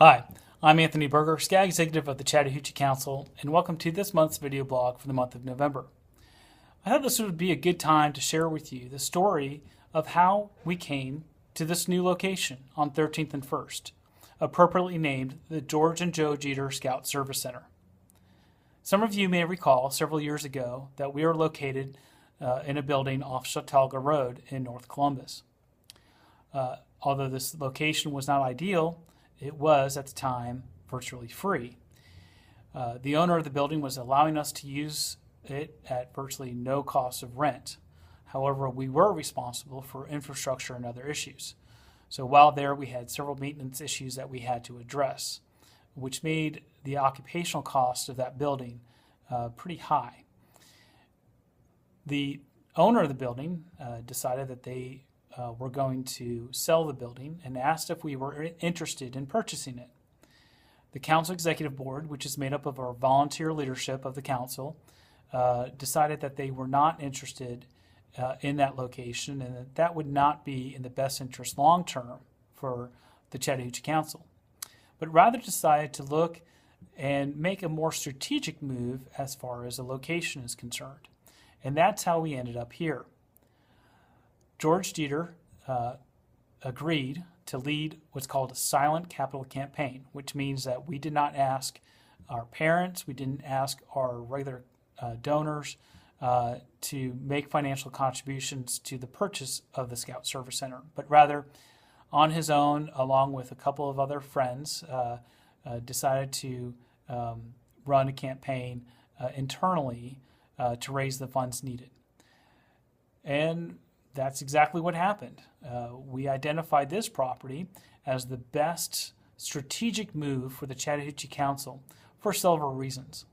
Hi, I'm Anthony Berger, SCAG Executive of the Chattahoochee Council, and welcome to this month's video blog for the month of November. I thought this would be a good time to share with you the story of how we came to this new location on 13th and 1st, appropriately named the George and Joe Jeter Scout Service Center. Some of you may recall several years ago that we are located in a building off Chautauqua Road in North Columbus. Although this location was not ideal, it was, at the time, virtually free. The owner of the building was allowing us to use it at virtually no cost of rent. However, we were responsible for infrastructure and other issues. So while there, we had several maintenance issues that we had to address, which made the occupational cost of that building pretty high. The owner of the building decided that they were going to sell the building and asked if we were interested in purchasing it. The Council Executive Board, which is made up of our volunteer leadership of the Council, decided that they were not interested in that location and that that would not be in the best interest long term for the Chattahoochee Council, but rather decided to look and make a more strategic move as far as the location is concerned. And that's how we ended up here. George Jeter agreed to lead what's called a silent capital campaign, which means that we did not ask our parents, we didn't ask our regular donors to make financial contributions to the purchase of the Scout Service Center, but rather on his own, along with a couple of other friends, decided to run a campaign internally to raise the funds needed. And that's exactly what happened. We identified this property as the best strategic move for the Chattahoochee Council for several reasons.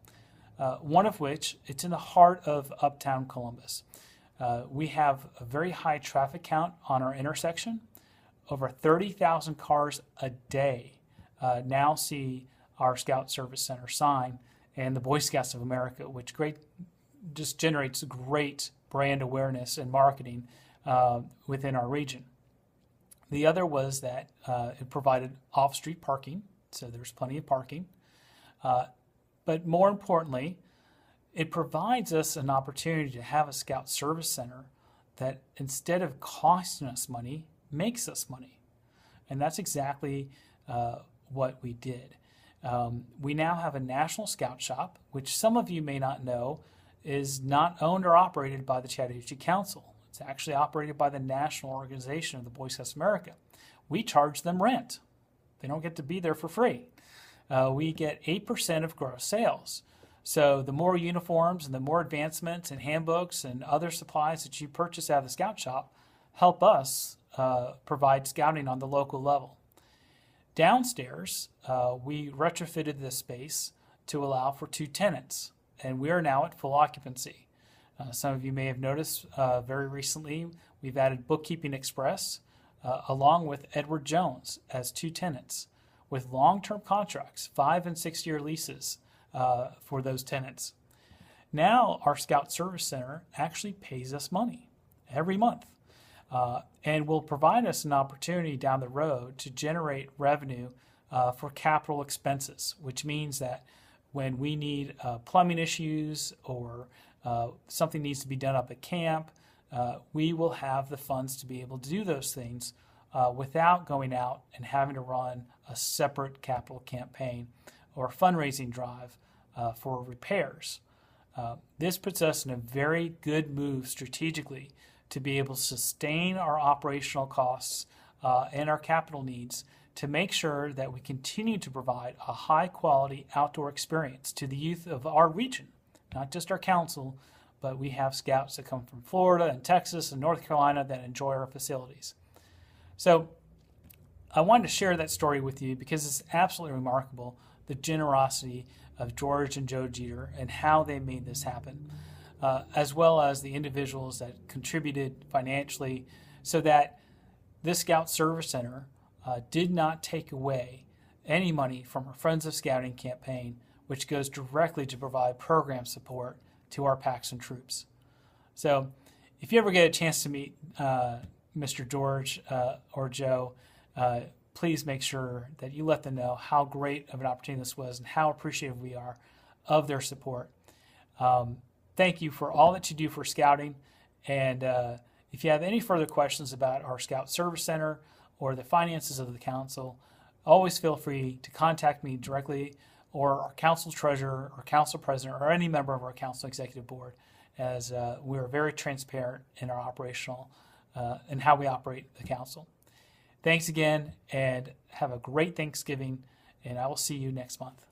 One of which, it's in the heart of uptown Columbus. We have a very high traffic count on our intersection. Over 30,000 cars a day now see our Scout Service Center sign, and the Boy Scouts of America, which just generates great brand awareness and marketing within our region. The other was that it provided off-street parking, so there's plenty of parking. But more importantly, it provides us an opportunity to have a Scout Service Center that, instead of costing us money, makes us money. And that's exactly what we did. We now have a National Scout Shop, which some of you may not know is not owned or operated by the Chattahoochee Council. It's actually operated by the national organization of the Boy Scouts of America. We charge them rent. They don't get to be there for free. We get 8% of gross sales. So the more uniforms and the more advancements and handbooks and other supplies that you purchase out of the Scout Shop help us provide scouting on the local level. Downstairs, we retrofitted this space to allow for 2 tenants, and we are now at full occupancy. Some of you may have noticed very recently we've added Bookkeeping Express along with Edward Jones as 2 tenants with long-term contracts, 5- and 6-year leases for those tenants. Now our Scout Service Center actually pays us money every month and will provide us an opportunity down the road to generate revenue for capital expenses, which means that when we need plumbing issues or something needs to be done up at camp, we will have the funds to be able to do those things without going out and having to run a separate capital campaign or fundraising drive for repairs. This puts us in a very good move strategically to be able to sustain our operational costs and our capital needs to make sure that we continue to provide a high-quality outdoor experience to the youth of our region. Not just our council, but we have scouts that come from Florida and Texas and North Carolina that enjoy our facilities. So I wanted to share that story with you because it's absolutely remarkable, the generosity of George and Joe Jeter and how they made this happen, as well as the individuals that contributed financially so that this Scout Service Center did not take away any money from our Friends of Scouting campaign, which goes directly to provide program support to our PACs and troops. So if you ever get a chance to meet Mr. George or Joe, please make sure that you let them know how great of an opportunity this was and how appreciative we are of their support. Thank you for all that you do for Scouting. And if you have any further questions about our Scout Service Center or the finances of the council, always feel free to contact me directly, or our council treasurer or council president or any member of our council executive board, as we are very transparent in our operational and how we operate the council. Thanks again, and have a great Thanksgiving, and I will see you next month.